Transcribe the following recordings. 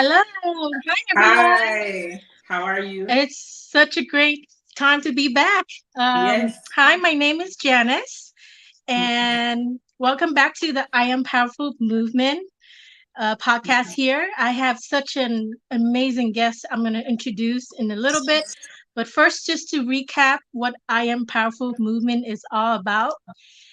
Hello. Hi, everyone. Hi, how are you? It's such a great time to be back. Yes. Hi, my name is Janice, and welcome back to the I Am Powerful movement podcast here. I have such an amazing guest I'm going to introduce in a little bit. But first, just to recap what I Am Powerful movement is all about.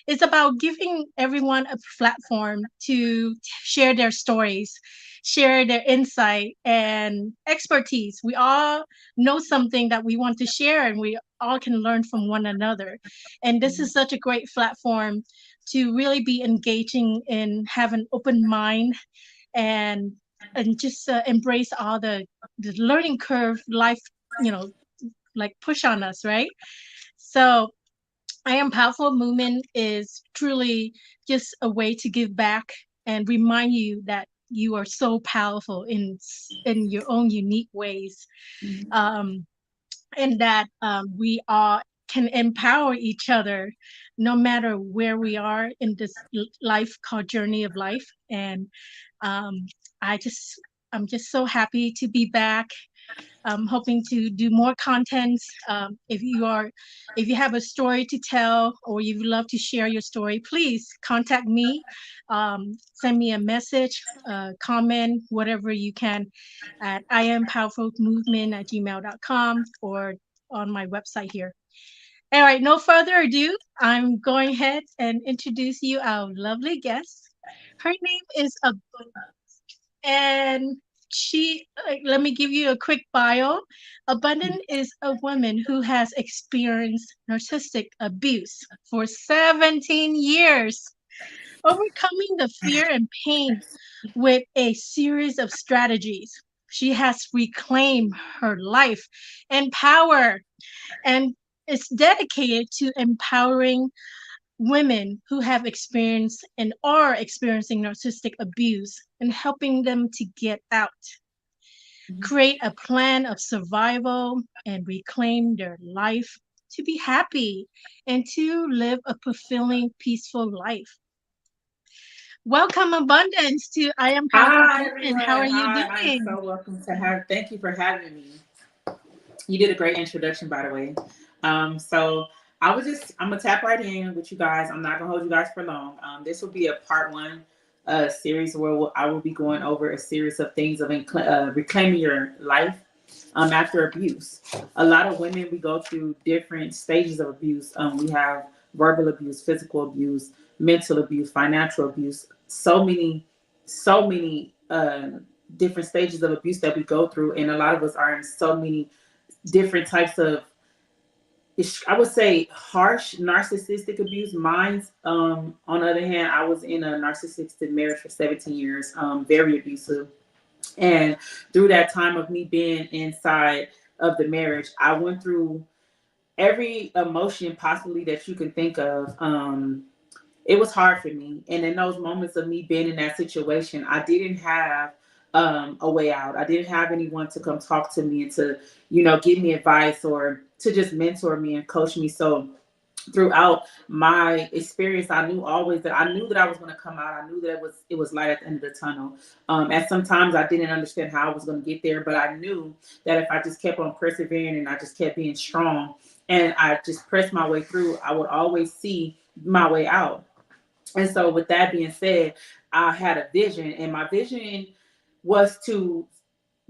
It's about giving everyone a platform to share their stories, share their insight and expertise. We all know something that we want to share, and we all can learn from one another. And this is such a great platform to really be engaging and have an open mind and just embrace all the learning curve life, you know, like push on us, right? So I Am Powerful movement is truly just a way to give back and remind you that you are so powerful in your own unique ways, um, and that we are can empower each other no matter where we are in this life called journey of life. And um, I just I'm just so happy to be back. I'm hoping to do more content. If you have a story to tell or you would love to share your story, please contact me. Send me a message, comment, whatever you can at iampowerfulmovement@gmail.com or on my website here. All right, no further ado, I'm going ahead and introduce you our lovely guest. Her name is and let me give you a quick bio. Abundant is a woman who has experienced narcissistic abuse for 17 years, overcoming the fear and pain with a series of strategies. She has reclaimed her life and power and is dedicated to empowering women who have experienced and are experiencing narcissistic abuse and helping them to get out, create a plan of survival, and reclaim their life to be happy and to live a fulfilling, peaceful life. Welcome, Abundance, to I Am Powerful Hi, Movement. How are everyone. you Hi, I'm doing? so welcome to have. Thank you for having me. You did a great introduction, by the way. So I'm gonna tap right in with you guys. I'm not gonna hold you guys for long. This will be a part one series where I will be going over a series of things of reclaiming your life after abuse. A lot of women, we go through different stages of abuse. We have verbal abuse, physical abuse, mental abuse, financial abuse. So many different stages of abuse that we go through, and a lot of us are in so many different types of, I would say, harsh narcissistic abuse. Mine's, on the other hand, I was in a narcissistic marriage for 17 years, very abusive. And through that time of me being inside of the marriage, I went through every emotion possibly that you can think of. It was hard for me. And in those moments of me being in that situation, I didn't have a way out. I didn't have anyone to come talk to me and to, give me advice or to just mentor me and coach me. So throughout my experience, I knew that I was going to come out. I knew that it was light at the end of the tunnel. And sometimes I didn't understand how I was going to get there, but I knew that if I just kept on persevering and I just kept being strong and I just pressed my way through, I would always see my way out. And so, with that being said, I had a vision, and my vision was to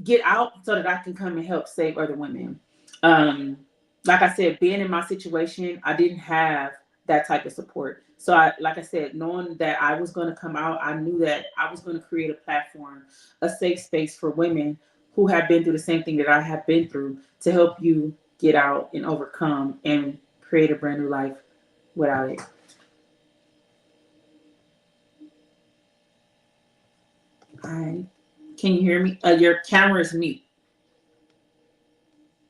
get out so that I can come and help save other women. Um, like I said, being in my situation, I didn't have that type of support. So, like I said, knowing that I was going to come out, I knew that I was going to create a platform, a safe space for women who have been through the same thing that I have been through to help you get out and overcome and create a brand new life without it. I Can you hear me? Your camera is mute.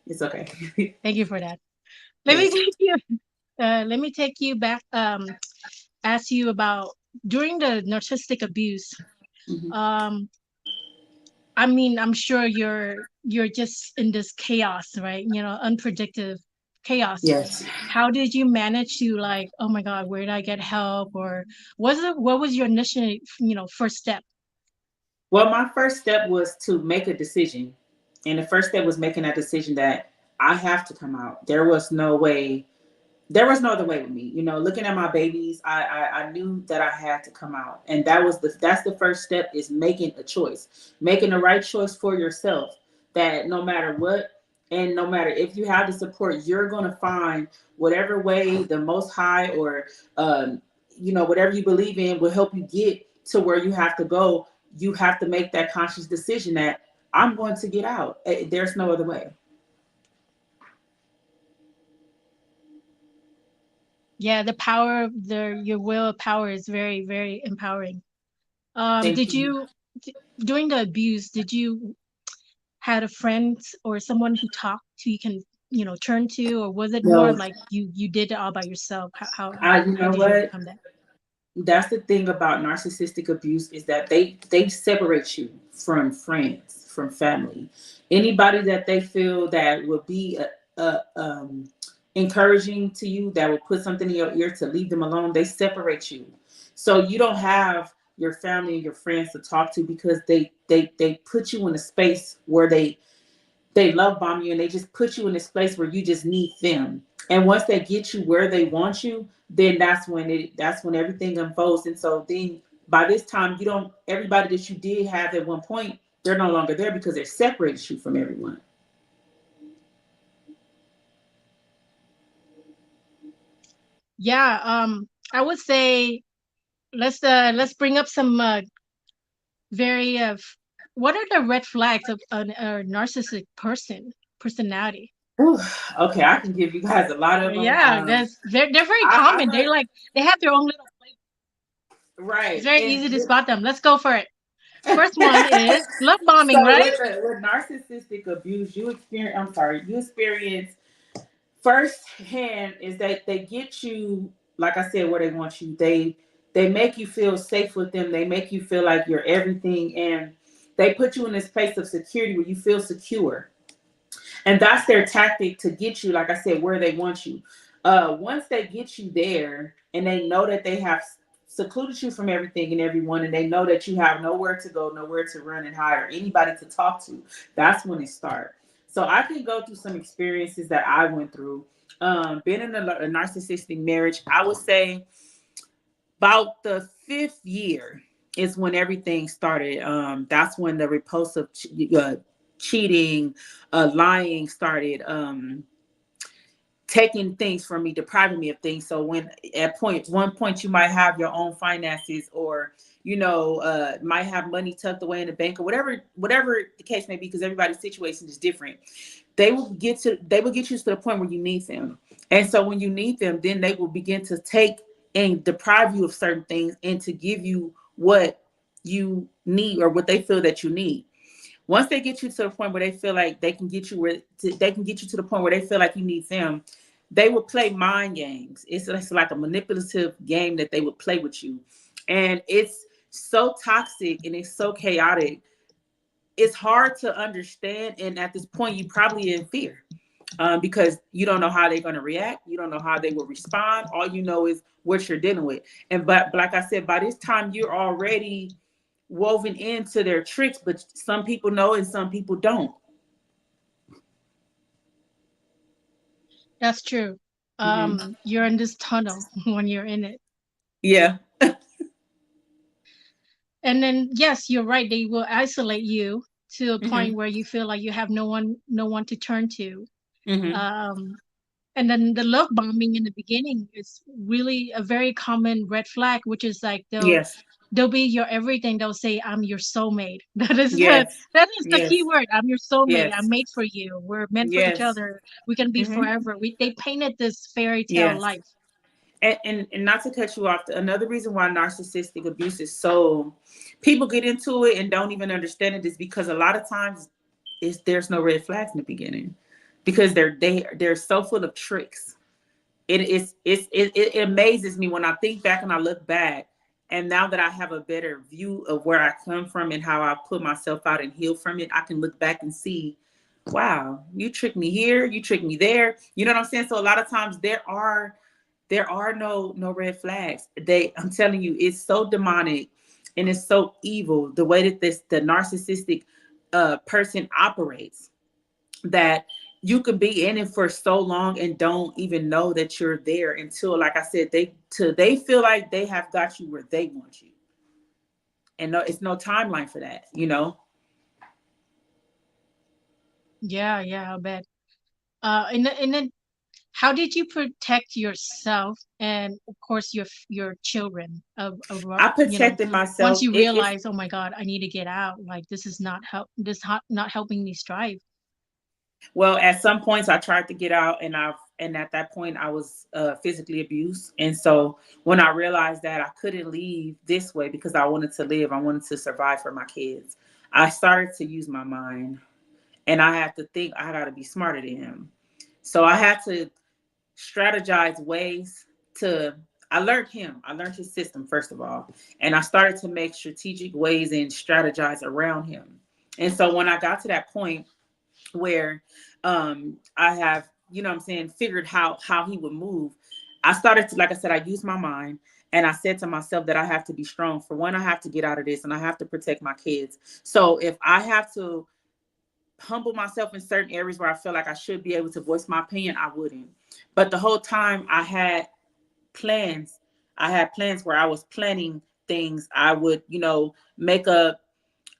It's okay. Thank you for that. Let me Yes. take you. Let me take you back. Ask you about during the narcissistic abuse. Mhm. Um, I mean, I'm sure you're just in this chaos, right? Unpredictable chaos. Yes. How did you manage to, like, oh my God, where did I get help? Or what was your initial, first step? Well, my first step was to make a decision. And the first step was making that decision that I have to come out. There was no other way with me. You know, looking at my babies, I knew that I had to come out. And that's the first step, is making a choice. Making the right choice for yourself, that no matter what, and no matter if you have the support, you're gonna find whatever way the most high, or um, whatever you believe in, will help you get to where you have to go. You have to make that conscious decision that I'm going to get out. There's no other way. Yeah, the power of your will power is very, very empowering. Thank Did you. you during the abuse, did you had a friend or someone who talked to you can, turn to, or was it more No, of like you did it all by yourself? you How know did you what? overcome that? That's the thing about narcissistic abuse, is that they separate you from friends, from family, anybody that they feel that will be encouraging to you, that will put something in your ear to leave them alone. They separate you, so you don't have your family and your friends to talk to, because they put you in a space where they love bomb you, and they just put you in this place where you just need them. And once they get you where they want you, then that's when everything unfolds. And so then by this time, you don't everybody that you did have at one point, they're no longer there, because they separated you from everyone. Yeah, I would say let's bring up some very what are the red flags of a narcissistic personality? Whew. Okay, I can give you guys a lot of them. Yeah, they're very I common. heard They have their own little flavor. It's right, very and easy to spot them. Let's go for it. First one is love bombing, so right? with narcissistic abuse, you experience. I'm sorry, you experience firsthand is that they get you, like I said, where they want you. They make you feel safe with them. They make you feel like you're everything, and they put you in this place of security where you feel secure. And that's their tactic to get you, like I said, where they want you. Once they get you there, and they know that they have secluded you from everything and everyone, and they know that you have nowhere to go, nowhere to run and hide, or anybody to talk to, that's when it starts. So I can go through some experiences that I went through. Being in a narcissistic marriage, I would say about the fifth year is when everything started. That's when the repulsive cheating, lying started. Taking things from me, depriving me of things. So when at one point you might have your own finances, or might have money tucked away in the bank, or whatever the case may be, because everybody's situation is different. They will get you to the point where you need them. And so when you need them, then they will begin to take and deprive you of certain things, and to give you what you need, or what they feel that you need. Once they get you to the point where they feel like they can get you to the point where they feel like you need them, they will play mind games. It's like a manipulative game that they would play with you, and it's so toxic and it's so chaotic. It's hard to understand, and at this point, you probably in fear, because you don't know how they're going to react. You don't know how they will respond. All you know is what you're dealing with. And but like I said, by this time, you're already woven into their tricks, but some people know and some people don't. That's true. Hmm. You're in this tunnel when you're in it. Yeah. And then yes, you're right. They will isolate you to a point Hmm. where you feel like you have no one to turn to. Hmm. Um, and then the love bombing in the beginning is really a very common red flag, which is like Yes. they'll be your everything. They'll say, "I'm your soulmate." Yes. That is the key Yes. word. I'm your soulmate. I'm Yes. made for you. We're meant for each Yes. other. We can be Hmm. forever. They painted this fairy tale Yes. life. And not to cut you off, another reason why narcissistic abuse is so people get into it and don't even understand it is because a lot of times there's no red flags in the beginning, because they're so full of tricks. It amazes me when I think back and I look back, and now that I have a better view of where I come from and how I put myself out and heal from it, I can look back and see, wow, you tricked me here, you tricked me there. You know what I'm saying? So a lot of times there are no red flags. I'm telling you, it's so demonic, and it's so evil the way that the narcissistic person operates, that you could be in it for so long and don't even know that you're there until, like I said, they feel like they have got you where they want you, and no, it's no timeline for that, you know. Yeah, yeah, I bet. And then how did you protect yourself and of course your children of I you know, protected once myself. you If realize, oh my God, I need to get out. Like this is not helping me strive. Well, at some points I tried to get out, and at that point I was physically abused. And so when I realized that I couldn't leave this way because I wanted to live, I wanted to survive for my kids, I started to use my mind, and I had to think I got to be smarter than him. So I had to strategize ways to. I learned him. I learned his system first of all, and I started to make strategic ways and strategize around him. And so when I got to that point where I have, you know what I'm saying, figured how he would move, I started to, like I said, I used my mind, and I said to myself that I have to be strong. For one, I have to get out of this, and I have to protect my kids. So if I have to humble myself in certain areas where I feel like I should be able to voice my opinion, I wouldn't. But the whole time plans. I had plans where I was planning things. I would, make a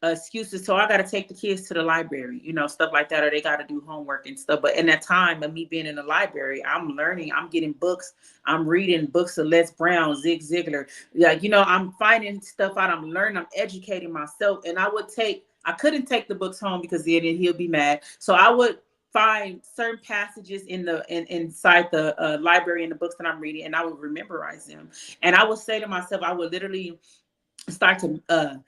excuses. So I got to take the kids to the library, stuff like that, or they got to do homework and stuff. But in that time of me being in the library, I'm learning, I'm getting books, I'm reading books of Les Brown, Zig Ziglar. Like, I'm finding stuff out, I'm learning, I'm educating myself. And I couldn't take the books home because then he'll be mad. So I would find certain passages inside the library in the books that I'm reading, and I would memorize them. And I would say to myself, I would literally start to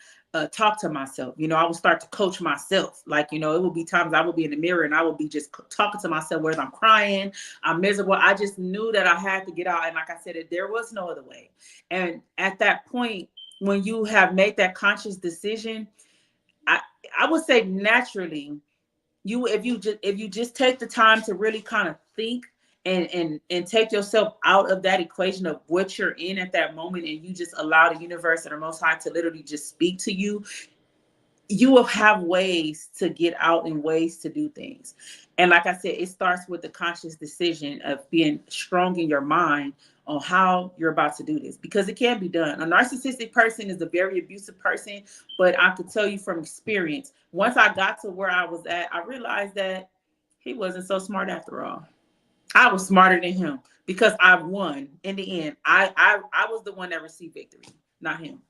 talk to myself. I would start to coach myself. Like, it would be times I would be in the mirror and I would be just talking to myself, whether I'm crying, I'm miserable. I just knew that I had to get out. And like I said, there was no other way. And at that point, when you have made that conscious decision, I, I would say naturally, if you just take the time to really kind of think and take yourself out of that equation of what you're in at that moment, and you just allow the universe and the most high to literally just speak to you, you will have ways to get out and ways to do things. And like I said, it starts with the conscious decision of being strong in your mind on how you're about to do this, because it can be done. A narcissistic person is a very abusive person, but I could tell you from experience, once I got to where I was at, I realized that he wasn't so smart after all. I was smarter than him because I won in the end. I was the one that received victory, not him.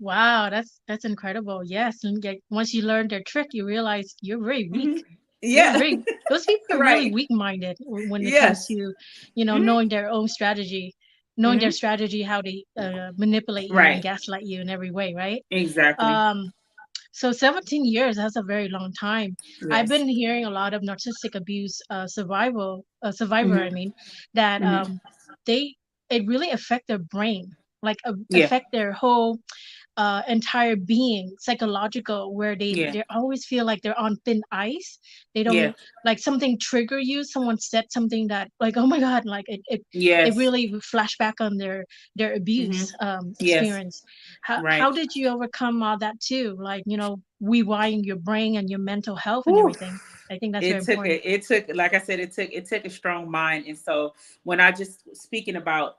Wow, that's incredible. Yes, and like once you learn their trick, you realize you're very weak. Hmm. You're Yeah. very Those people are really Right. weak-minded when it comes Yes. to, Hmm. knowing their own strategy, knowing their Hmm. strategy, how to manipulate you and Right. gaslight you in every way, right? Exactly. Um, so 17 years, that's a very long time. I've Yes. been hearing a lot of narcissistic abuse survivor, Hmm. I mean, that Hmm. they it really affect their brain, like Yeah. affect their whole entire being, psychological, where Yeah. they always feel like they're on thin ice. They Yeah. don't, like, something trigger you, someone said something that, like, oh my God, like it Yes. really flash back on their Hmm. abuse Yes. experience. How Right. did you overcome all that too, like, rewiring your brain and your mental health and Whew. everything? I think that's very important. It took, like I said, it took a strong mind. And so when I just speaking about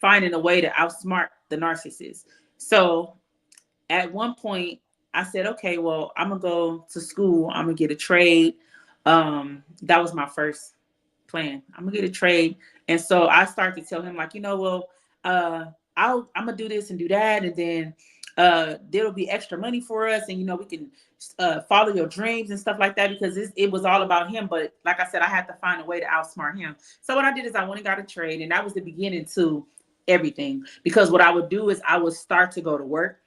finding a way to outsmart the narcissist. So at one point I said, okay, well, I'm gonna go to school, I'm gonna get a trade. That was my first plan. I'm gonna get a trade. And so I started to tell him, like, well, uh I'm gonna do this and do that, and then there'll be extra money for us, and we can follow your dreams and stuff like that, because it was all about him. But like I said, I had to find a way to outsmart him. So what I did is I went and got a trade, and that was the beginning to everything, because what I would do is I would start to go to work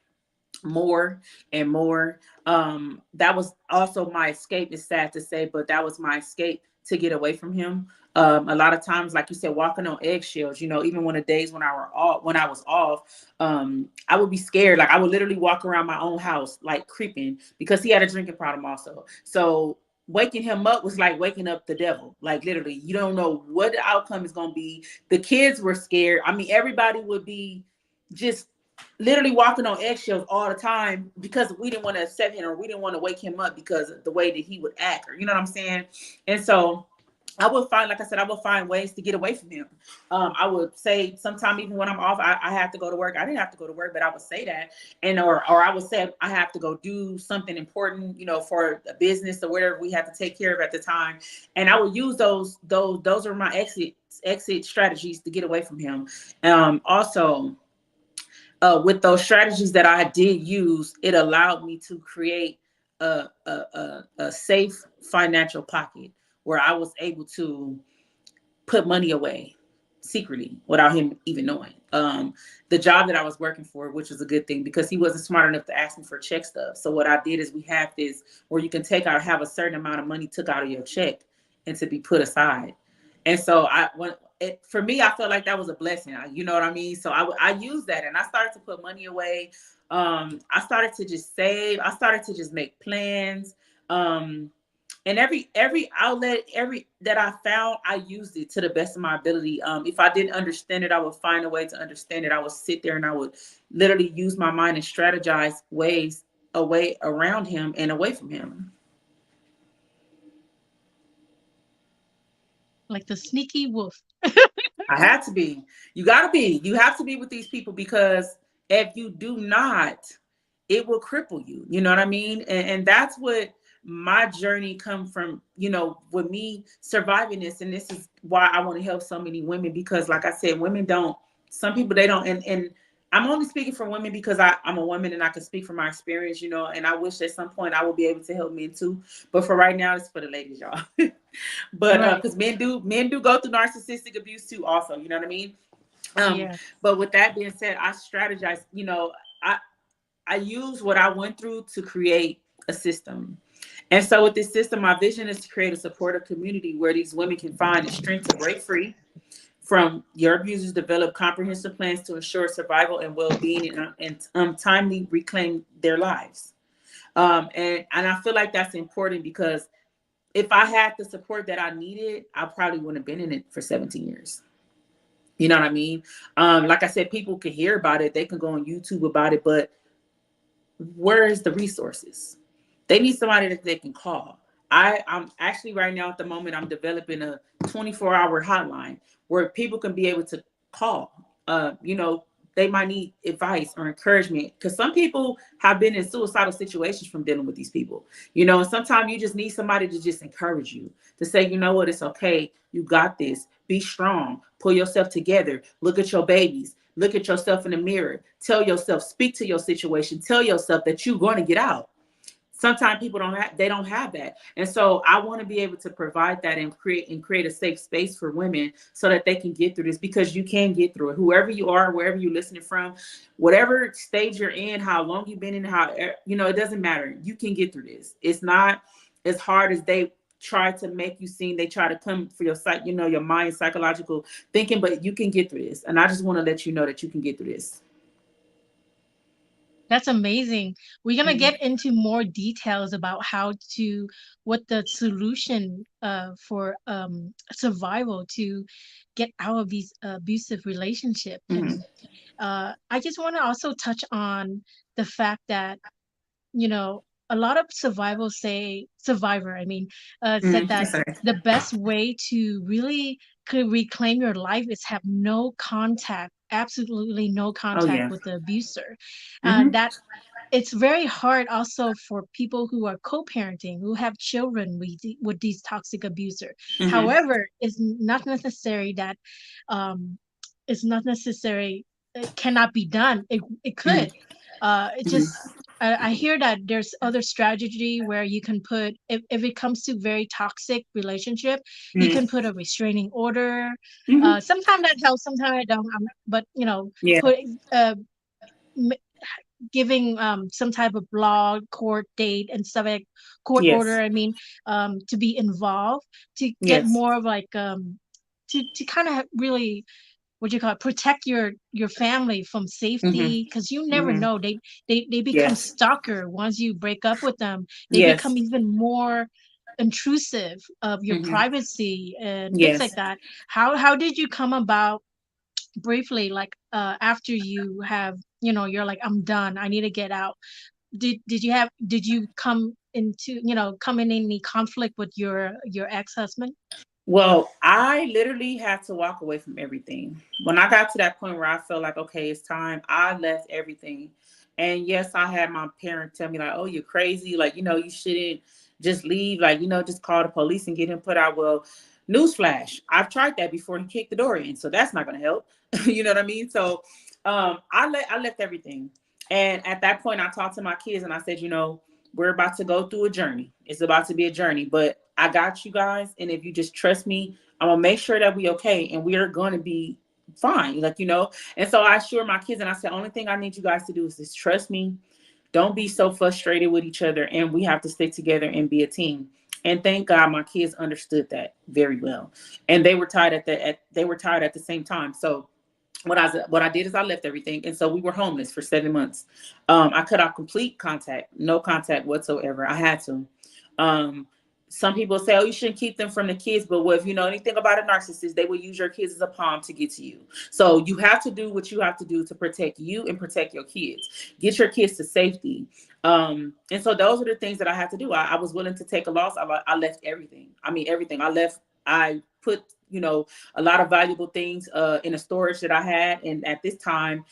more and more. That was also my escape. It's sad to say, but that was my escape to get away from him. A lot of times, like you said, walking on eggshells. Even when the days when I was off, I would be scared. Like I would literally walk around my own house, like creeping, because he had a drinking problem also. So waking him up was like waking up the devil. Like literally, you don't know what the outcome is going to be. The kids were scared. I mean, everybody would be just literally walking on eggshells all the time because we didn't want to upset him or we didn't want to wake him up because of the way that he would act, or you know what I'm saying? And so I would find, like I said, I would find ways to get away from him. I would say sometime even when I'm off, I have to go to work. I didn't have to go to work, but I would say that, and or I would say I have to go do something important, for a business or whatever we had to take care of at the time, and I would use those are my exit strategies to get away from him. Also, with those strategies that I did use, it allowed me to create a safe financial pocket where I was able to put money away secretly without him even knowing. The job that I was working for, which was a good thing because he wasn't smart enough to ask me for check stuff. So what I did is we have this where you can have a certain amount of money took out of your check and to be put aside. And so for me, I felt like that was a blessing. You know what I mean? So I used that and I started to put money away. I started to just save. I started to just make plans. And every outlet, every that I found, I used it to the best of my ability. If I didn't understand it, I would find a way to understand it. I would sit there and I would literally use my mind and strategize ways away around him and away from him. Like the sneaky wolf. I had to be. You gotta be. You have to be with these people because if you do not, it will cripple you. You know what I mean? And that's what my journey come from, with me surviving this. And this is why I want to help so many women because like I said, women don't, some people they don't, and I'm only speaking for women because I'm a woman and I can speak from my experience, and I wish at some point I will be able to help men too. But for right now, it's for the ladies, y'all. But Right. because men do go through narcissistic abuse too, also, you know what I mean? Yes. But with that being said, I strategize, I I use what I went through to create a system. And so with this system, my vision is to create a supportive community where these women can find the strength to break free from your abusers, develop comprehensive plans to ensure survival and well-being, and timely reclaim their lives. And I feel like that's important because if I had the support that I needed, I probably wouldn't have been in it for 17 years. You know what I mean? Like I said, people can hear about it. They can go on YouTube about it, but where is the resources? They need somebody that they can call. I'm actually right now at the moment, I'm developing a 24-hour hotline where people can be able to call. They might need advice or encouragement because some people have been in suicidal situations from dealing with these people, and sometimes you just need somebody to just encourage you to say, you know what, it's okay. You got this. Be strong. Pull yourself together. Look at your babies. Look at yourself in the mirror. Tell yourself, speak to your situation. Tell yourself that you're going to get out. Sometimes people don't have that. And so I want to be able to provide that and create a safe space for women so that they can get through this because you can get through it. Whoever you are, wherever you're listening from, whatever stage you're in, how long you've been in, it doesn't matter. You can get through this. It's not as hard as they try to make you seem. They try to come for your your mind, psychological thinking, but you can get through this. And I just want to let you know that you can get through this. That's amazing. We're gonna Mhm. get into more details about what the solution for survival to get out of these abusive relationship. Mhm. And I just want to also touch on the fact that you know a lot of survivor, I mean, said Mhm. that Yes, sir. the best way to really could reclaim your life is have no contact, absolutely no Oh contact yeah. with the abuser. Mhm. That it's very hard also for people who are co-parenting, who have children with these toxic abuser. Mhm. However, um it's not necessary, it cannot be done. It Mhm. could it Mhm. just I hear that there's other strategy where you can put, if it comes to very toxic relationship, you Mhm. can put a restraining order. Mhm. Sometimes that helps, sometimes I don't. But Yeah. put uh, giving some type of blog court date and stuff, like court order, Yes. I mean, to be involved, to get Yes. more of like to kind of really, what you call it, protect your family from Mhm. safety, because you never Mhm. know, they become Yes. stalker. Once you break up with them, they Yes. become even more intrusive of your Mhm. privacy and things like Yes. that. How did you come about briefly, like after you have, you know, you're like, I'm done, I need to get out. Did you come into, you know, come in any conflict with your ex-husband? Well, I literally had to walk away from everything. When I got to that point where I felt like, okay, it's time, I left everything. And yes, I had my parents tell me, like, oh, you're crazy. Like, you shouldn't just leave. Like, just call the police and get him put out. Well, newsflash, I've tried that before and kicked the door in. So that's not going to help. You know what I mean? So I left everything. And at that point, I talked to my kids and I said, we're about to go through a journey. It's about to be a journey, but I got you guys. And if you just trust me, I'm gonna make sure that we okay and we are gonna be fine. And so I assured my kids and I said, only thing I need you guys to do is just trust me. Don't be so frustrated with each other, and we have to stick together and be a team. And thank God my kids understood that very well. And they were tired they were tired at the same time. So what I did is I left everything, and so we were homeless for 7 months. I cut off complete contact, no contact whatsoever. I had to. Um, some people say, "Oh, you shouldn't keep them from the kids," but what if you know anything about a narcissist? They will use your kids as a pawn to get to you. So you have to do what you have to do to protect you and protect your kids. Get your kids to safety. And so those are the things that I had to do. I was willing to take a loss. I left everything. I mean, everything. I left. I put a lot of valuable things in a storage that I had. And at this time,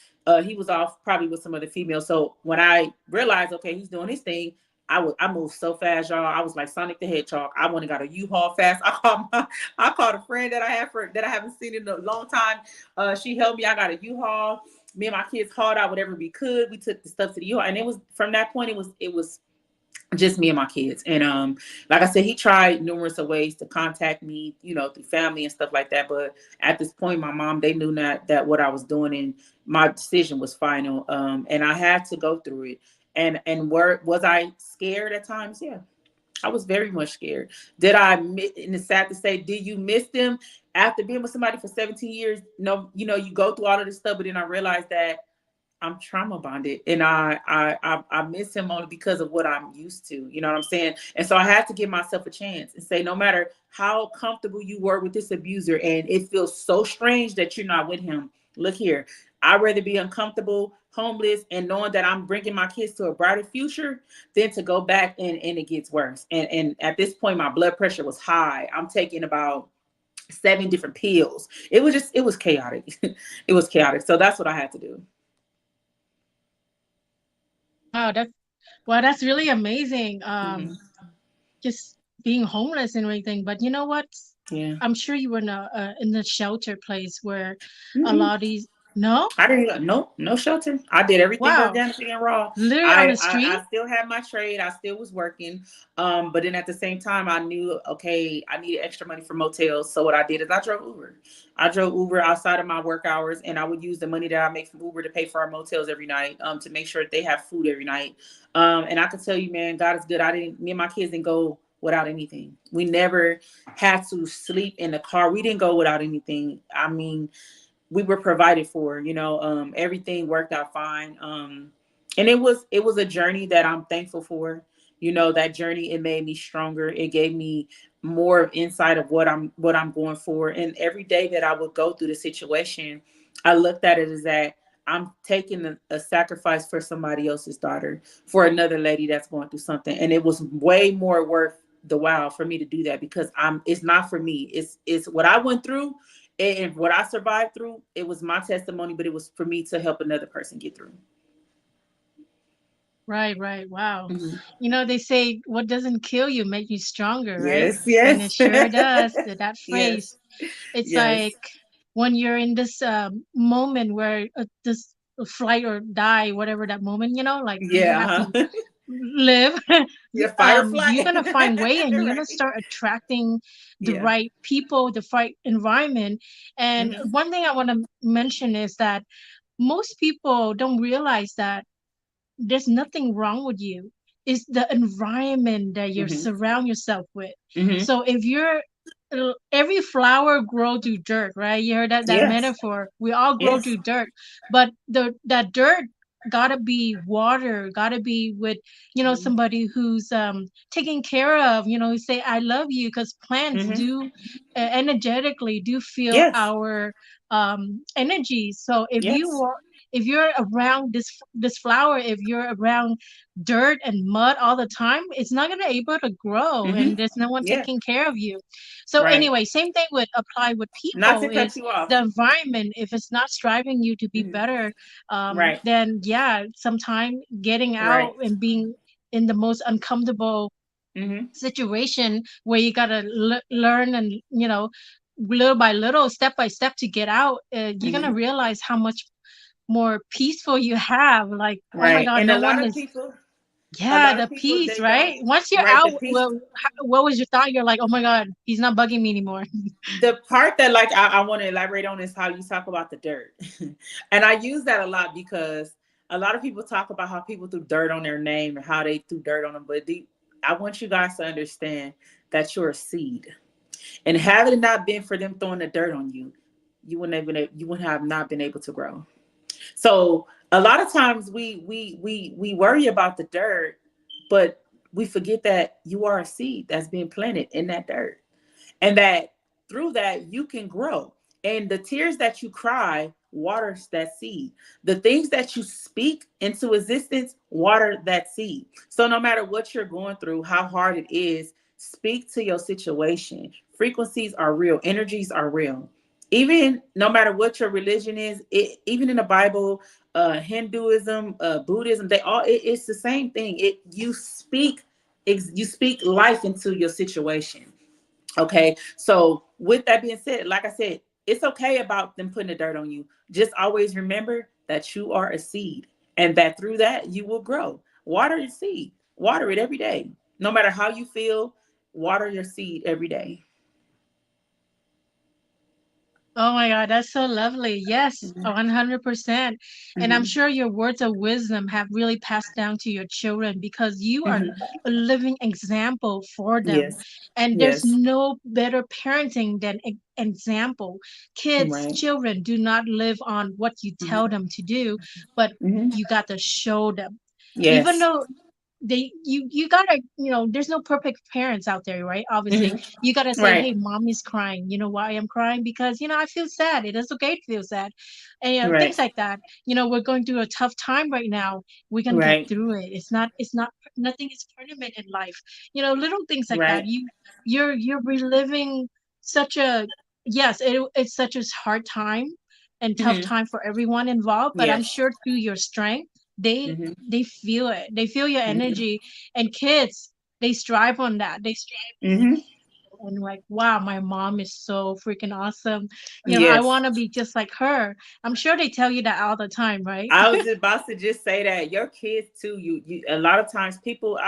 he was off probably with some other females. So when I realized, okay, he's doing his thing, I moved so fast, y'all. I was like Sonic the Hedgehog. I went and got a U-Haul fast. I called a friend that I haven't seen in a long time. She helped me. I got a U-Haul. Me and my kids hauled out whatever we could. We took the stuff to the U-Haul, and it was from that point. It was just me and my kids. And like I said, he tried numerous of ways to contact me, through family and stuff like that. But at this point, my mom, they knew that what I was doing and my decision was final. And I had to go through it. And was I scared at times? Yeah, I was very much scared. And it's sad to say, did you miss them after being with somebody for 17 years? No, you go through all of this stuff, but then I realized that I'm trauma bonded, and I miss him only because of what I'm used to. You know what I'm saying? And so I had to give myself a chance and say, no matter how comfortable you were with this abuser, and it feels so strange that you're not with him. Look here, I'd rather be uncomfortable, homeless, and knowing that I'm bringing my kids to a brighter future than to go back and it gets worse. And at this point, my blood pressure was high. I'm taking about 7 different pills. It was chaotic. It was chaotic. So that's what I had to do. Wow, that's really amazing. Mhm. Just being homeless and everything. But you know what? Yeah. I'm sure you were in the shelter place where a Mm-mm. lot of these. No, I didn't even no shelter. I did everything wow, organically and raw. literally on I, the I street. I still had my trade. I still was working. But then at the same time, I knew okay, I needed extra money for motels. So what I did is I drove Uber. I drove Uber outside of my work hours, and I would use the money that I make from Uber to pay for our motels every night. To make sure that they have food every night. And I can tell you, man, God is good. Me and my kids didn't go without anything. We never had to sleep in the car. We didn't go without anything. I mean, we were provided for. Everything worked out fine. And it was a journey that I'm thankful for. That journey, it made me stronger. It gave me more of insight of what I'm going for. And every day that I would go through the situation, I looked at it as that I'm taking a sacrifice for somebody else's daughter, for another lady that's going through something. And it was way more worth the while for me to do that, because it's not for me. It's what I went through and what I survived through. It was my testimony, but it was for me to help another person get through. Right, right. Wow. Mhm. You know, they say what doesn't kill you make you stronger, right? Yes, And it yes. sure does. That Yes, phrase. It's yes. like when you're in this moment where this flight or die, whatever that moment, like you have Yeah, to live. yeah, fight or You're flight. gonna find way, and you're gonna Right. start attracting the Yeah. right people, the right environment. And Hmm. one thing I want to mention is that most people don't realize that there's nothing wrong with you. It's the environment that you Hmm. surround yourself with. Hmm. So if you're every flower grow through dirt, right? You heard that Yes. metaphor. We all grow Yes. through dirt, but that dirt gotta be water, gotta be with somebody who's taking care of, who say I love you, because plants Hmm. do energetically do feel Yes. energy. So Yes. if you're around this flower, if you're around dirt and mud all the time, it's not gonna able to grow, and Mm-hmm. there's no one Yeah. taking care of you. So Right. anyway, same thing would apply with Not people. to cut Is you off. the environment, if it's not striving you to be Hmm. better, Right. then yeah, sometime getting out Right. and being in the most uncomfortable Mm-hmm. situation where you gotta learn, and little by little, step by step, to get out, you're gonna Mm-hmm. realize how much more peaceful you have. Like, oh my Right. god, And no one is. a Yeah, lot the of people, peace, they don't. right? Once you're Right. out, The peace. well, what was your thought? You're like, oh my god, he's not bugging me anymore. The part that like I want to elaborate on is how you talk about the dirt, and I use that a lot because a lot of people talk about how people threw dirt on their name and how they threw dirt on them. But I want you guys to understand that you're a seed, and had it not been for them throwing the dirt on you, you wouldn't have not been able to grow. So a lot of times we worry about the dirt, but we forget that you are a seed that's being planted in that dirt, and that through that you can grow. And the tears that you cry waters that seed. The things that you speak into existence water that seed. So no matter what you're going through, how hard it is, speak to your situation. Frequencies are real, energies are real. Even no matter what your religion is, even in the Bible, Hinduism, Buddhism, it's the same thing. You speak life into your situation. Okay. So with that being said, like I said, it's okay about them putting the dirt on you. Just always remember that you are a seed, and that through that you will grow. Water your seed. Water it every day. No matter how you feel, water your seed every day. Oh my God, that's so lovely. Yes, Mm-hmm. 100%. And I'm Mm-hmm. sure your words of wisdom have really passed down to your children, because you are Mm-hmm. a living example for them. Yes. And there's Yes. no better parenting than example. Kids, Right. children do not live on what you tell Mm-hmm. them to do, but Mm-hmm. you got to show them. Even Yes. though you gotta, there's no perfect parents out there, right? Obviously, you gotta Mm-hmm. say, Right. hey, mommy's crying. You know why I'm crying? Because I feel sad. It is okay to feel sad, and things Right. like that. We're going through a tough time right now. We're gonna get Right. through it. It's not nothing is permanent in life. Little things like that. Right. You're reliving such a yes, it's such a hard time and tough Mm-hmm. time for everyone involved, but I'm Yes. sure through your strength, they Mm-hmm. they feel it. They feel your Mm-hmm. energy. And kids, they strive on that. They strive Mm-hmm. on, like, wow, my mom is so freaking awesome. I Yes. want to be just like her. I'm sure they tell you that all the time, right? I was just about to just say that your kids too. You a lot of times people.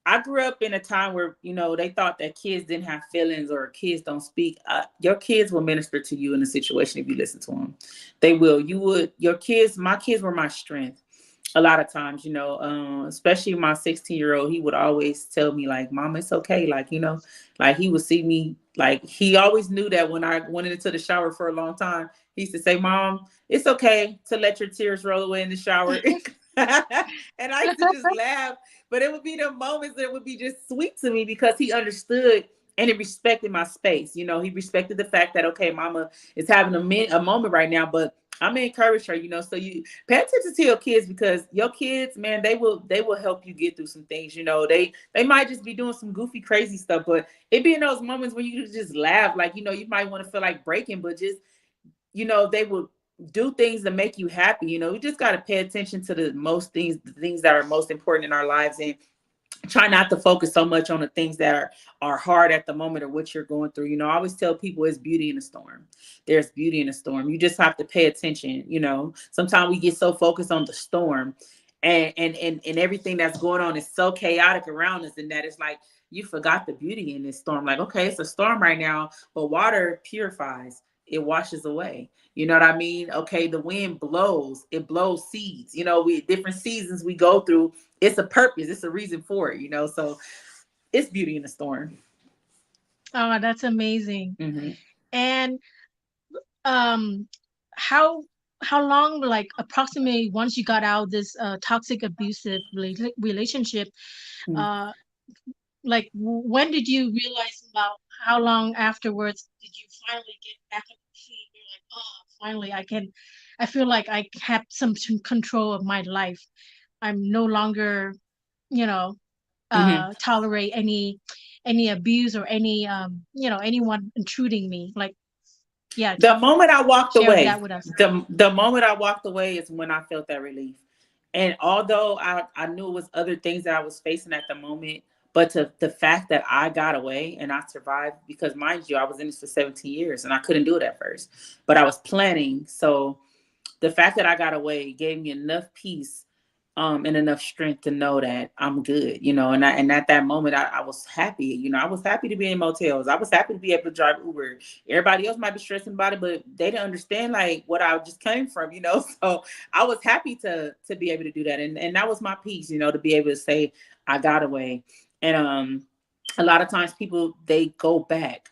I grew up in a time where they thought that kids didn't have feelings or kids don't speak. Your kids will minister to you in a situation if you listen to them. They will. You would. Your kids. My kids were my strength. A lot of times, especially my 16-year-old, he would always tell me like, "Mama, it's okay." Like like he would see me. Like he always knew that when I went into the shower for a long time, he used to say, "Mom, it's okay to let your tears roll away in the shower." And I used to just laugh, but it would be the moments that would be just sweet to me because he understood and he respected my space. He respected the fact that, okay, mama is having a moment right now, but I'm gonna encourage her. So you pay attention to your kids, because your kids, man, they will help you get through some things. They might just be doing some goofy, crazy stuff, but it be in those moments when you just laugh, like you might want to feel like breaking, but just they will do things to make you happy. We just got to pay attention to the things that are most important in our lives, and try not to focus so much on the things that are hard at the moment or what you're going through. I always tell people it's beauty in the storm. There's beauty in the storm. You just have to pay attention. Sometimes we get so focused on the storm, and everything that's going on is so chaotic around us, and that it's like you forgot the beauty in this storm. Like, okay, it's a storm right now, but water purifies. It washes away. You know what I mean? Okay, the wind blows. It blows seeds. We different seasons we go through. It's a purpose. It's a reason for it. So it's beauty in the storm. Oh, that's amazing. Mm-hmm. And um how how long, like, approximately, once you got out this toxic abusive relationship, uh like, when did you realize, about how long afterwards did you finally get back on your feet? finally I feel like I have some control of my life. I'm no longer, you know, Hmm. tolerate any abuse or any anyone intruding me. Like, yeah, The moment I walked share away, that with us. the moment I walked away is when I felt that relief. And although I knew it was other things that I was facing at the moment, but to the fact that I got away and I survived, because mind you, I was in this for 17 years and I couldn't do it at first, but I was planning. So the fact that I got away gave me enough peace, and enough strength to know that I'm good, and at that moment I was happy. I was happy to be in motels. I was happy to be able to drive Uber. Everybody else might be stressing about it, but they didn't understand like what I just came from, So I was happy to be able to do that. And that was my peace, to be able to say I got away. And a lot of times people, they go back,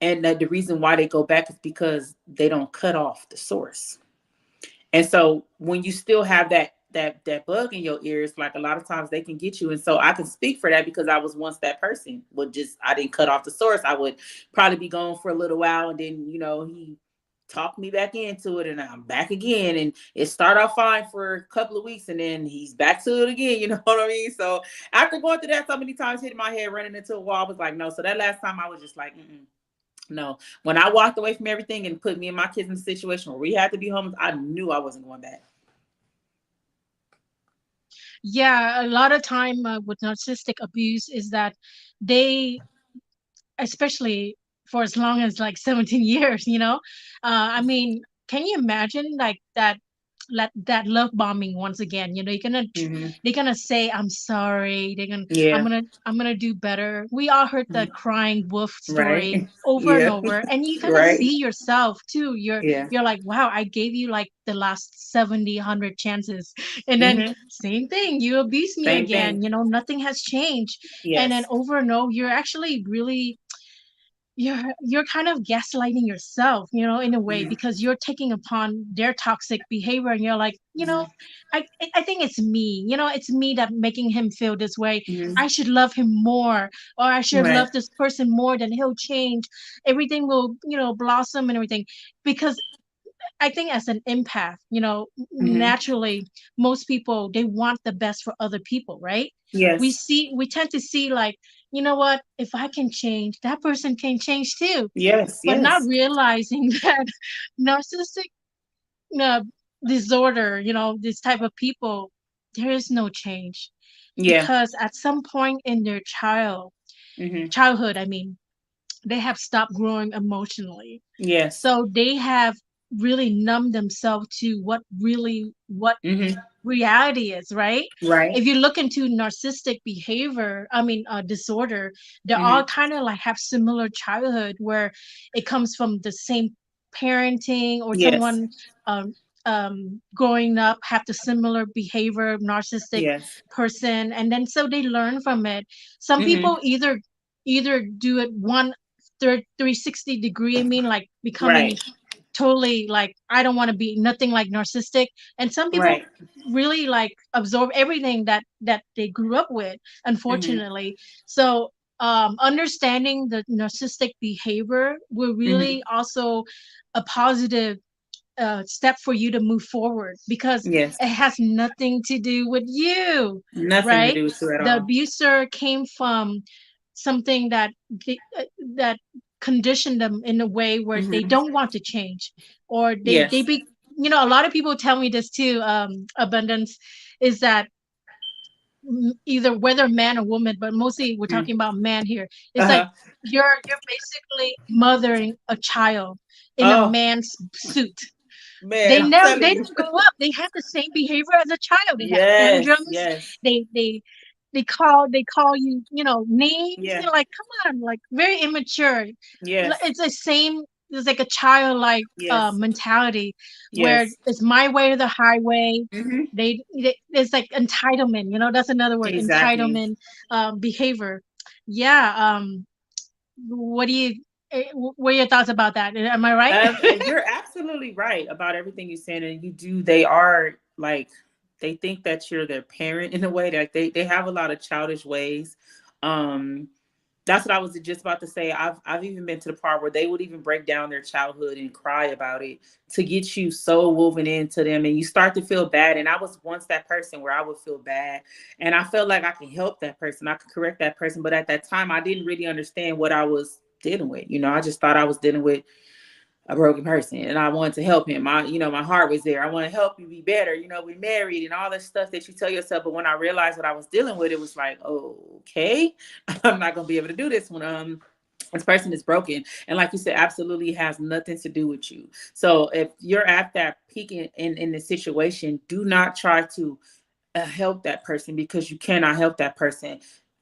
and that the reason why they go back is because they don't cut off the source. And so when you still have that bug in your ears, like a lot of times they can get you. And so I can speak for that because I was once that person. I didn't cut off the source. I would probably be gone for a little while, and then he talked me back into it, and I'm back again. And it started off fine for a couple of weeks, and then he's back to it again. You know what I mean? So after going through that so many times, hitting my head, running into a wall, I was like, no. So that last time I was just like, mm-mm. No, when I walked away from everything and put me and my kids in a situation where we had to be homeless, I knew I wasn't going back. Yeah, a lot of time with narcissistic abuse is that they, especially for as long as like 17 years, I mean, can you imagine like that love bombing once again? Hmm. They're gonna say I'm sorry, i'm Yeah. gonna i'm gonna do better. We all heard the Mhm. crying wolf story Right. over and Yeah. over, and you kind of Right. see yourself too. Yeah. You're like, wow, I gave you like the last 70, 100 chances, and then Hmm. same thing, you abuse me Same thing. again. Nothing has changed. And then Yes. over and over, you're actually really, you're kind of gaslighting yourself, in a way, Hmm. because you're taking upon their toxic behavior, and you're like, I think it's me, it's me that making him feel this way. Hmm. I should love him more, or I should Right. love this person more, than he'll change. Everything will, blossom and everything. Because I think as an empath, Hmm. naturally, most people, they want the best for other people, right? Yes. We tend to see like, you know what, if I can change, that person can change too. Yes. But not Yes. realizing that narcissistic uh, disorder, this type of people, there is no change. Yeah. Because at some point in their Hmm. childhood, I mean, they have stopped growing emotionally. Yes. So they have really numbed themselves to what Hmm. reality is, right? Right. If you look into narcissistic behavior, I mean, disorder, they all Hmm. kind of like have similar childhood, where it comes from the same parenting, or Yes. someone growing up have the similar behavior, narcissistic Yes. person, and then so they learn from it. Some Hmm. people either do it one third 360 degree, I mean, like becoming Right. totally like, I don't want to be nothing like narcissistic. And some people Right. really like absorb everything that they grew up with, Hmm. unfortunately. So understanding the narcissistic behavior will Hmm. really also a positive step for you to move forward, because Yes. it has nothing to do with you, Nothing to right? do with you at The all. abuser came from something that conditioned them in a way where they Hmm. don't want to change, or they Yes. be, a lot of people tell me this too, abundance, is that either whether man or woman, but mostly we're Mm. talking about man here. It's like Uh-huh. you're basically mothering a child in a Oh, man's suit. man, I'm They telling you. didn't grow up. They have the same behavior as a child. They have Yes, tantrums. yes, They call you, names. yeah, You're like, come on, like very immature. yes, It's the same. It's like a childlike yes, mentality, where yes. it's my way or the highway. Hmm. It's like entitlement. That's another word, Exactly. entitlement behavior. Yeah. What do you? What are your thoughts about that? Am I right? You're absolutely right about everything you're saying, and you do. They are like, they think that you're their parent in a way that they have a lot of childish ways. Um, That's what I was just about to say. I've even been to the part where they would even break down their childhood and cry about it to get you so woven into them, and you start to feel bad. And I was once that person where I would feel bad, and I felt like I could help that person, I could correct that person, but at that time I didn't really understand what I was dealing with. I just thought I was dealing with a broken person and I wanted to help him. My heart was there. I want to help you be better. We married and all this stuff that you tell yourself. But when I realized what I was dealing with, it was like, oh, okay, I'm not going to be able to do this when this person is broken. And like you said, absolutely has nothing to do with you. So if you're at that peak in the situation, do not try to help that person, because you cannot help that person.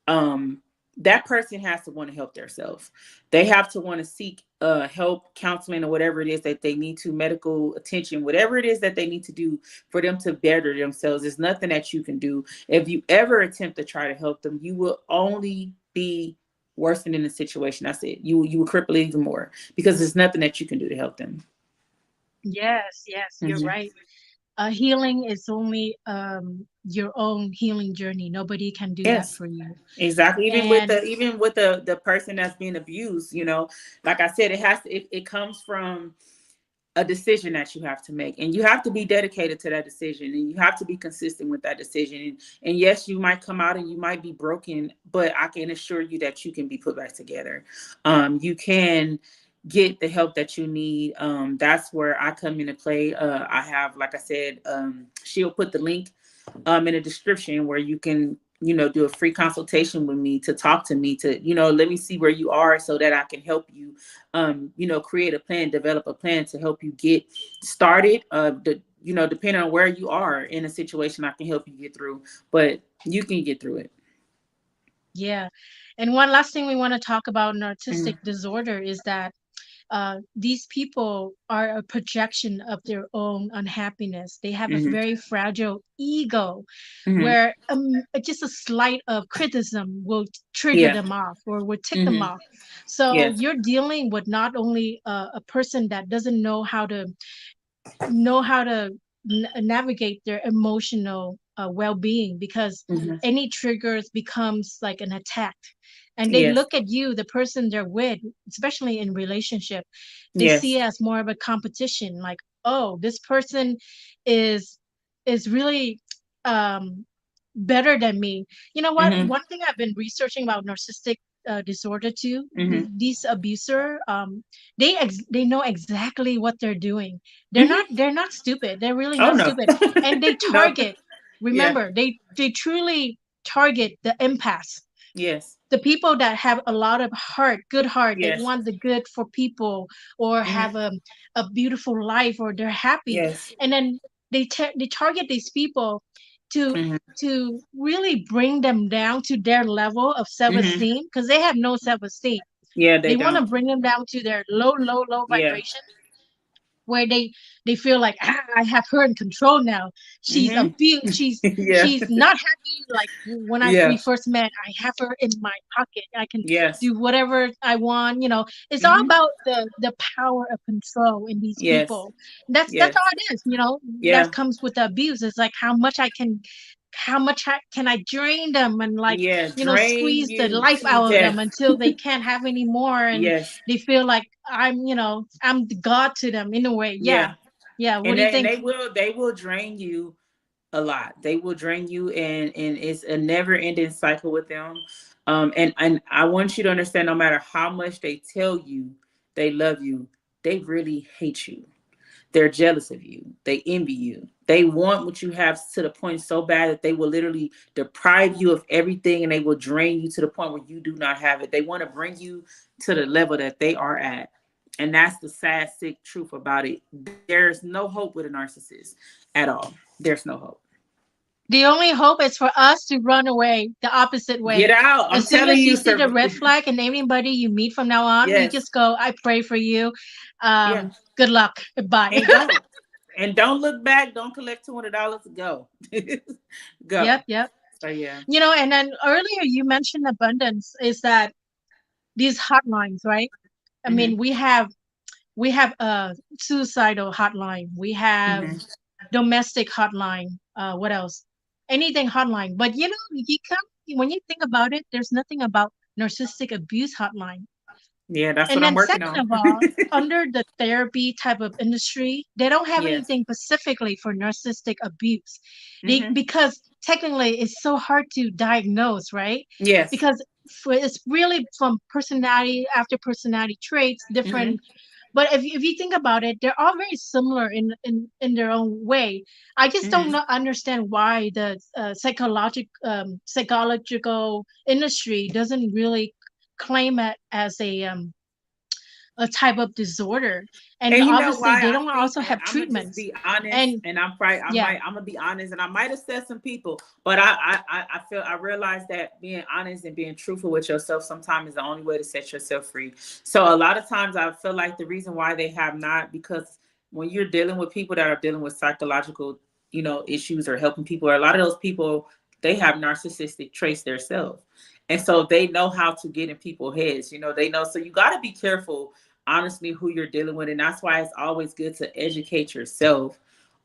um that person has to want to help themselves. They have to want to seek help, counseling, or whatever it is that they need to, medical attention, whatever it is that they need to do for them to better themselves. There's nothing that you can do. If you ever attempt to try to help them, you will only be worsening the situation. That's it. You will cripple even more, because there's nothing that you can do to help them. Yes, yes, you're Hmm. right. Healing is only your own healing journey. Nobody can do that Yes. for you. Exactly. And Even with the person that's being abused, like I said, it comes from a decision that you have to make, and you have to be dedicated to that decision, and you have to be consistent with that decision. And yes, you might come out and you might be broken, but I can assure you that you can be put back together. You can get the help that you need. That's where I come into play. I have, like I said, she'll put the link in a description where you can, do a free consultation with me, to talk to me, to, let me see where you are so that I can help you, create a plan, develop a plan to help you get started. Depending on where you are in a situation, I can help you get through, but you can get through it. yeah, and one last thing we want to talk about narcissistic Mm-hmm. disorder is that these people are a projection of their own unhappiness. They have a Mm-hmm. very fragile ego Mm-hmm. where just a slight of criticism will trigger Yeah. them off or will tick them Mm-hmm. off. So Yes. you're dealing with not only a person that doesn't know how to navigate their emotional well-being, because Mm-hmm. any triggers becomes like an attack, and they Yes. look at you, the person they're with, especially in relationship, they see Yes. it as more of a competition, like, oh, this person is is really um better than me. You know what, Mm-hmm. one thing I've been researching about narcissistic disorder too, Mm-hmm. these abuser, they know exactly what they're doing. they're Mm-hmm. not they're not stupid, they're really Oh not no. stupid. And they No. target, Yeah. remember, they truly target the empaths, Yes. the people that have a lot of good heart, they Yes. want the good for people, or have Mm-hmm. a beautiful life, or they're happy. Yes. And then they target these people to Mm-hmm. really bring them down to their level of Mm-hmm. self-esteem, because they have no self-esteem. Yeah, they They want to don't. bring them down to their low Yeah. vibration, where they feel like, I have her in control now. She's a Mm-hmm. Yeah. she's not happy like when we Yeah. first met. I have her in my pocket. I can Yes. do whatever I want. It's all Mm-hmm. about the power of control in these Yes. people. That's all Yes. it is. That Yeah. comes with the abuse. It's like how much can I drain them, and like, Yeah. Drain squeeze the you life to out of them death. until they can't have any more, and Yes. they feel like I'm the god to them in a way. Yeah. Yeah. Yeah, what And do you and think? they will drain you a lot. They will drain you, and it's a never ending cycle with them. And I want you to understand, no matter how much they tell you they love you, they really hate you. They're jealous of you. They envy you. They want what you have to the point so bad that they will literally deprive you of everything, and they will drain you to the point where you do not have it. They want to bring you to the level that they are at. And that's the sad, sick truth about it. There's no hope with a narcissist at all. There's no hope. The only hope is for us to run away the opposite Get way. out. I'm As soon telling as you, you see the sir. red flag and anybody you meet from now on, you Yes. just go, I pray for you. Yeah. Good luck. Bye. And go. And don't look back. Don't collect $200. Go. Yep, Go. yep. So yeah. And then earlier you mentioned abundance, is that these hotlines, right? I Mm-hmm. mean, we have a suicidal hotline. We have Mm-hmm. domestic hotline. What else? Anything hotline. But you come when you think about it, there's nothing about narcissistic abuse hotline. Yeah, that's And what I'm then working second on. of all, under the therapy type of industry, they don't have Yes. anything specifically for narcissistic abuse. Hmm. Because technically it's so hard to diagnose, right? Yes. Because it's really from personality after personality traits, Hmm. different. But if you think about it, they're all very similar in their own way. I just don't Hmm. know, understand why the psychological industry doesn't really claim it as a type of disorder. And And you know obviously, why they I don't think, also and have I'm gonna just treatments. be honest, And and I'm probably yeah, I'm gonna be honest, and I might have said some people, but I feel I realize that being honest and being truthful with yourself sometimes is the only way to set yourself free. So a lot of times I feel like the reason why they have not, because when you're dealing with people that are dealing with psychological, issues, or helping people, or a lot of those people, they have narcissistic traits themselves. And so they know how to get in people's heads, they know. So you got to be careful, honestly, who you're dealing with. And that's why it's always good to educate yourself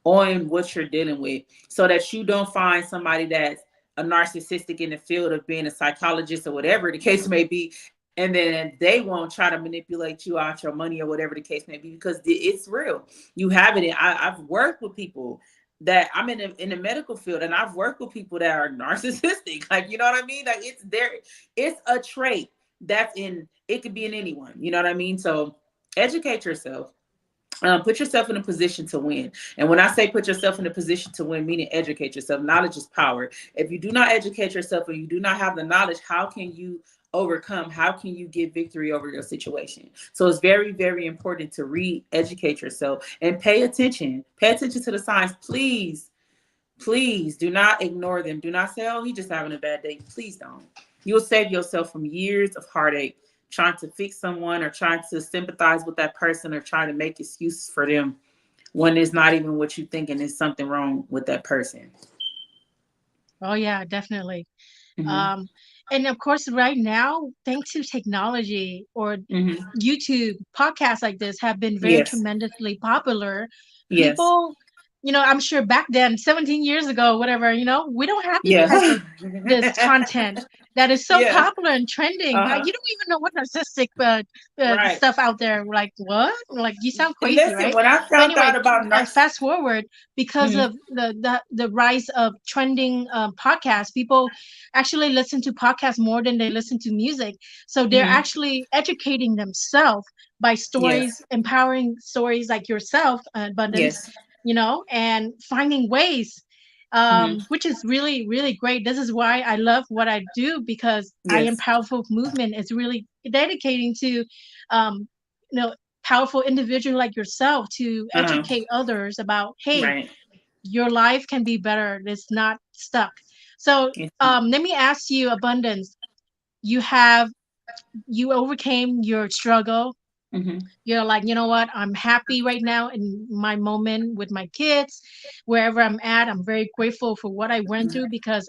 on what you're dealing with, so that you don't find somebody that's a narcissistic in the field of being a psychologist or whatever the case may be, and then they won't try to manipulate you out your money or whatever the case may be, because it's real. You have it. I've worked with people that I'm in the medical field, and I've worked with people that are narcissistic. Like, you know what I mean? Like, it's there. It's a trait that's in. It could be in anyone. You know what I mean? So educate yourself. Put yourself in a position to win. And when I say put yourself in a position to win, meaning educate yourself. Knowledge is power. If you do not educate yourself, or you do not have the knowledge, how can you overcome? How can you get victory over your situation? So it's very, very important to re-educate yourself and pay attention. Pay attention to the signs. Please, please do not ignore them. Do not say, oh, he's just having a bad day. Please don't. You'll save yourself from years of heartache trying to fix someone, or trying to sympathize with that person, or trying to make excuses for them when it's not even what you think and there's something wrong with that person. oh yeah, definitely. Hmm. Um, and of course, right now, thanks to technology or Hmm. YouTube, podcasts like this have been very Yes. tremendously popular. Yes. People, I'm sure back then, 17 years ago, whatever, we don't have this type Yeah. of this content that is so Yeah. popular and trending. Uh-huh. You don't even know what narcissistic Right. stuff out there. Like what? Like you sound And crazy, listen, right? when I But found anyway, out about fast forward, because Mhm. of the rise of trending podcasts, people actually listen to podcasts more than they listen to music. So they're Mhm. actually educating themselves by stories, Yes. empowering stories like yourself, Abundance, Yes. and finding ways, Mhm. which is really, really great. This is why I love what I do, because I Am Yes. Powerful movement is really dedicating to, um, you know, powerful individual like yourself to Uh-huh. educate others about, hey, Right. your life can be better. It's not stuck. So It's not. let me ask you, Abundance, you have you overcame your struggle. Mhm. You're like, you know what? I'm happy right now in my moment with my kids, wherever I'm at. I'm very grateful for what I went through, because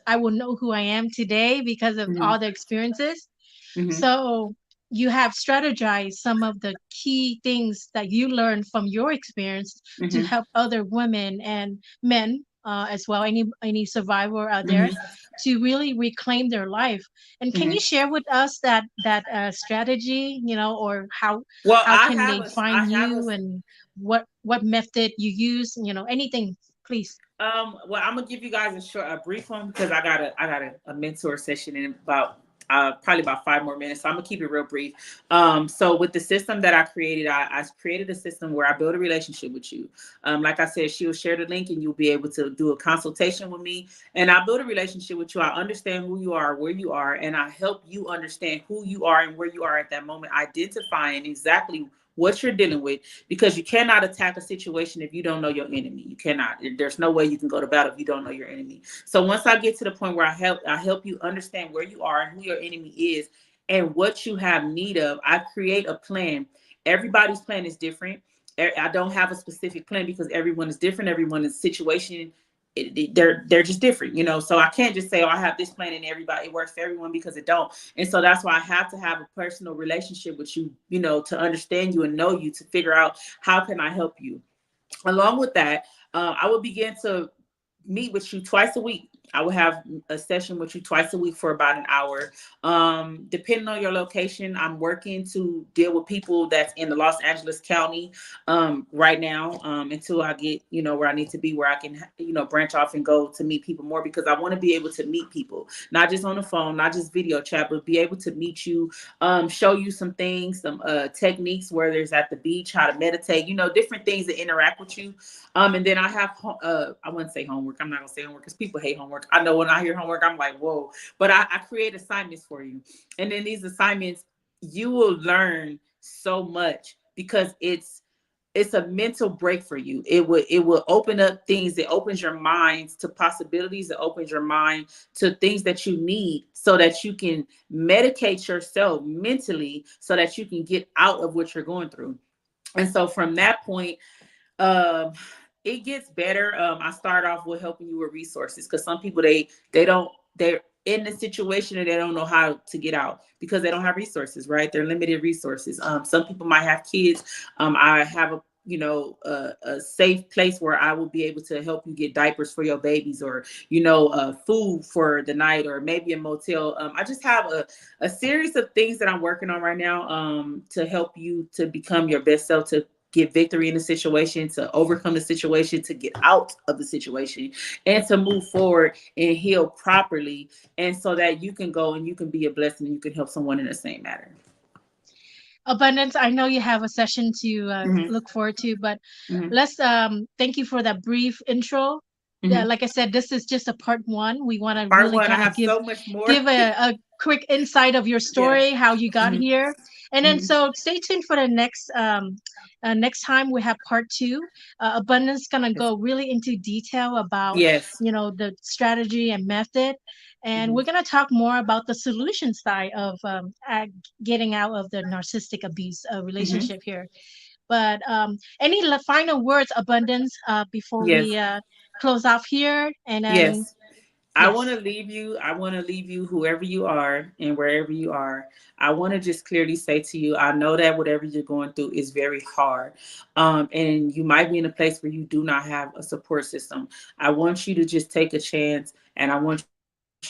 I will know who I am today because of Mhm. all the experiences. Mhm. So you have strategized some of the key things that you learned from your experience to Mhm. help other women and men, as well, any survivor out there, Mhm. to really reclaim their life. And can you Mhm. share with us that strategy, or Well, how I can have they a I find have a you, and what method you use, anything, please. Well, I'm gonna give you guys a brief one, because I got a mentor session in about probably about 5 more minutes. So I'm gonna keep it real brief. So with the system that I created, I created a system where I build a relationship with you. Like I said, she'll share the link, and you'll be able to do a consultation with me. And I build a relationship with you. I understand who you are, where you are, and I help you understand who you are and where you are at that moment, identifying exactly what you're dealing with, because you cannot attack a situation if you don't know your enemy. You cannot. There's no way you can go to battle if you don't know your enemy. So once I get to the point where I help you understand where you are and who your enemy is and what you have need of, I create a plan. Everybody's plan is different. I don't have a specific plan, because everyone is different. Everyone is situation. They're just different, So I can't just say, oh, I have this plan and everybody it works for everyone, because it don't. And so that's why I have to have a personal relationship with you, to understand you and know you, to figure out how can I help you. Along with that, I will begin to meet with you twice a week. I will have a session with you twice a week for about an hour. Depending on your location, I'm working to deal with people that's in the Los Angeles County right now, until I get, where I need to be, where I can, branch off and go to meet people more, because I want to be able to meet people, not just on the phone, not just video chat, but be able to meet you, show you some things, some techniques, whether it's at the beach, how to meditate, different things that interact with you. And then I have, I wouldn't say homework. I'm not gonna say homework because people hate homework. I know when I hear homework, I'm like, whoa. But I create assignments for you, and then these assignments, you will learn so much, because it's a mental break for you. It will open up things. It opens your mind to possibilities. It opens your mind to things that you need, so that you can medicate yourself mentally, so that you can get out of what you're going through. And so from that point, um it gets better. I start off with helping you with resources, because some people, they're in the situation and they don't know how to get out, because they don't have resources, right? They're limited resources. Some people might have kids. I have a safe place where I will be able to help you get diapers for your babies, or food for the night, or maybe a motel. I just have a series of things that I'm working on right now, to help you to become your best self, to get victory in the situation, to overcome the situation, to get out of the situation, and to move forward and heal properly. And so that you can go and you can be a blessing and you can help someone in the same manner. Abundance, I know you have a session to Hmm. look forward to, but Hmm. let's thank you for that brief intro. Hmm. Like I said, this is just a part one. We want to Part really one, I kind of have give so much more. give a quick insight of your Yeah. story, how you got Hmm. here, and then Hmm. so stay tuned for the next time we have part two. Abundance gonna Yes. go really into detail about Yes. the strategy and method, and Hmm. we're gonna talk more about the solution side of getting out of the narcissistic abuse Hmm. relationship here. But any final words, Abundance, before Yes. we close off here? And then, Yes. I want yes. to leave you. I want to leave you, whoever you are and wherever you are. I want to just clearly say to you, I know that whatever you're going through is very hard. And you might be in a place where you do not have a support system. I want you to just take a chance, and I want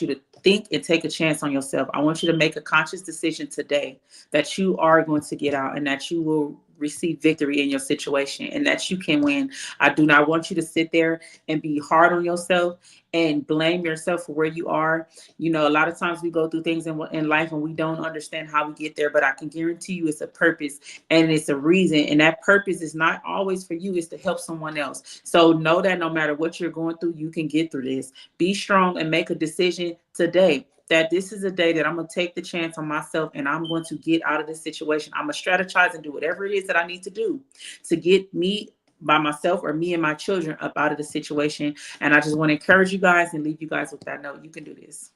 you to think and take a chance on yourself. I want you to make a conscious decision today that you are going to get out, and that you will receive victory in your situation, and that you can win. I do not want you to sit there and be hard on yourself and blame yourself for where you are. A lot of times we go through things in life and we don't understand how we get there, but I can guarantee you it's a purpose and it's a reason. And that purpose is not always for you, it's to help someone else. So know that no matter what you're going through, you can get through this. Be strong and make a decision today that this is a day that I'm going to take the chance on myself and I'm going to get out of this situation. I'm going to strategize and do whatever it is that I need to do to get me by myself or me and my children up out of the situation. And I just want to encourage you guys and leave you guys with that note. You can do this.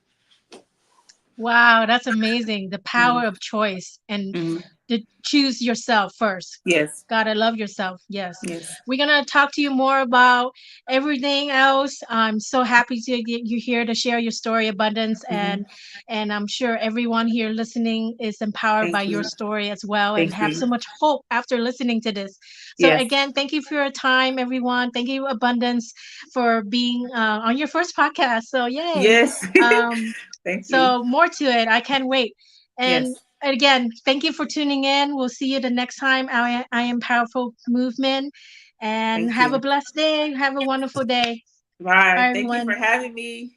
Wow, that's amazing. The Mm-hmm. power of choice and Mm-hmm. to choose yourself first. Yes. Gotta love yourself. Yes. Yes. We're gonna talk to you more about everything else. I'm so happy to get you here to share your story, Abundance, Mm-hmm. and I'm sure everyone here listening is empowered by Thank your you. story as well and Thank have you. so much hope after listening to this. So Yes. again, thank you for your time, everyone. Thank you, Abundance, for being on your first podcast. So yay. Yes. Um, Thank you. so more to it. I can't wait. And Yes. again, thank you for tuning in. We'll see you the next time. I am Powerful Movement. And Thank have a you. blessed day. Have a wonderful day. Bye. Bye, Thank you for everyone. having me.